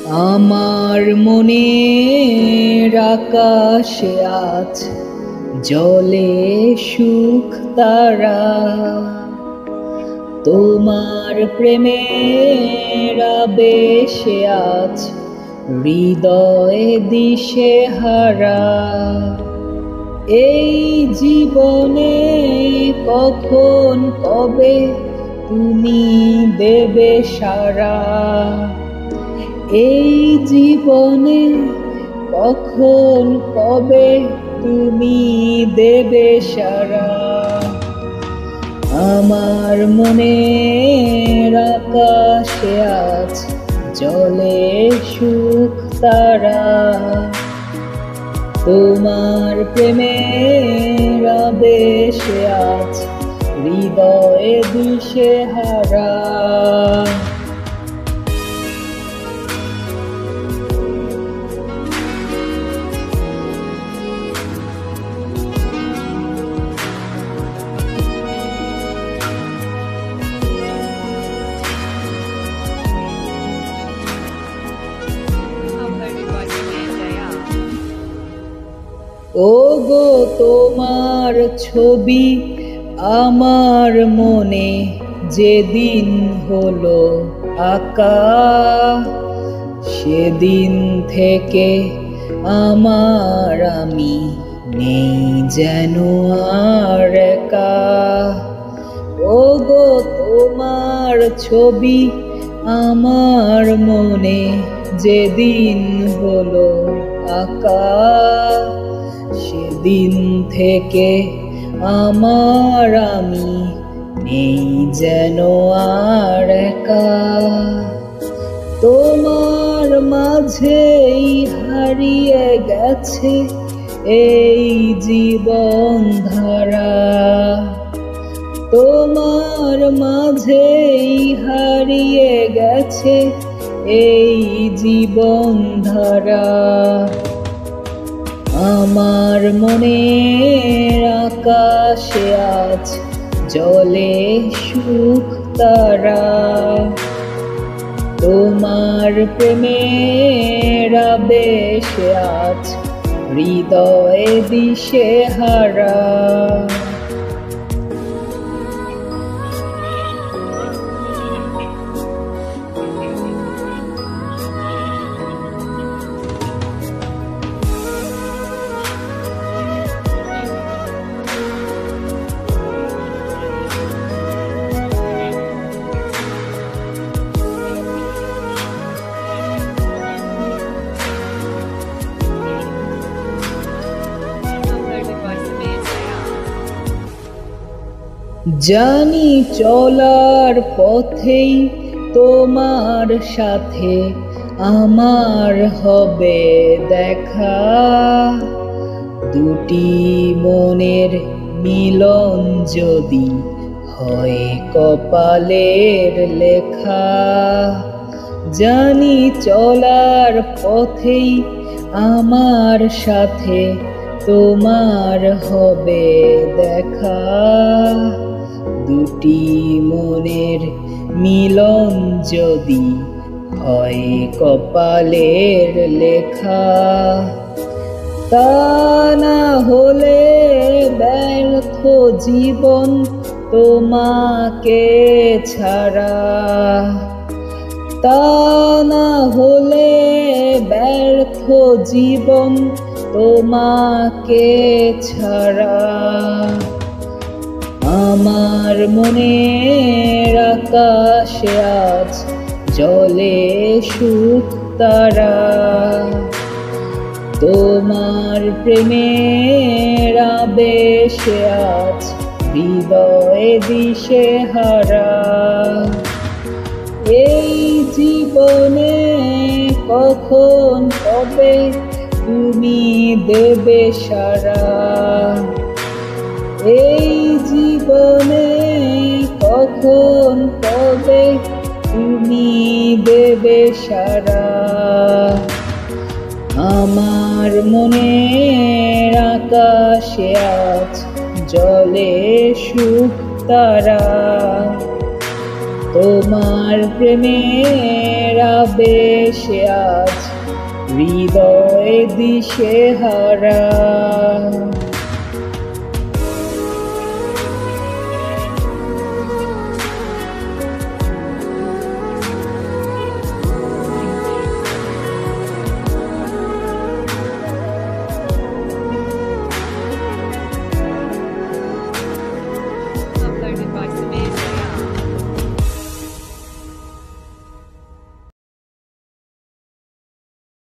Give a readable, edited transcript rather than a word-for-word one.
আমার মনের আকাশে আজ জলে সুখ তারা, তোমার প্রেমের আবেশে আজ হৃদয়ে দিশেহারা। এই জীবনে কখন কবে তুমি দেবে সারা, এই জীবনে কখন কবে তুমি দেবে সারা। আমার মনের আকাশে আজ জলে সুখ তারা, তোমার প্রেমের আবেশে আজ হৃদয়ে দিশেহারা। ওগো তোমার ছবি আমার মনে যেদিন হলো আঁকা, সেদিন থেকে আমার আমি নেই যেন আর একা। ওগো তোমার ছবি আমার মনে যেদিন হলো আঁকা, সেদিন থেকে আমার আমি নেই যেন আর একা। তোমার মাঝেই হারিয়ে গেছে এই জীবন ধারা, তোমার মাঝেই হারিয়ে গেছে এই জীবন ধারা। আমার মনের আকাশে আজ জলে সুখ তারা, তোমার প্রেমের আবেশে আজ হৃদয়ে দিশেহারা। জানি চলার পথেই তোমার সাথে আমার হবে দেখা, দুটি মনের মিলন যদি হয় কপালের লেখা। জানি চলার পথেই আমার সাথে তোমার হবে দেখা, দুটি মনের মিলন যদি হয় কপালের লেখা। তা না হলে ব্যর্থ জীবন তোমাকে ছাড়া, তা না হলে ব্যর্থ জীবন তোমাকে ছাড়া। আমার মনের আকাশে আজ জলে সুখ তারা, তোমার প্রেমের আবেশে আজ হৃদয়ে দিশেহারা। এই জীবনে কখন কবে তুমি দেবে সারা, এই জীবনে কখন কবে তুমি দেবে সারা। আমার মনের আকাশে আজ জলে সুখ তারা, তোমার প্রেমের আবেশে আজ হৃদয় দিশেহারা।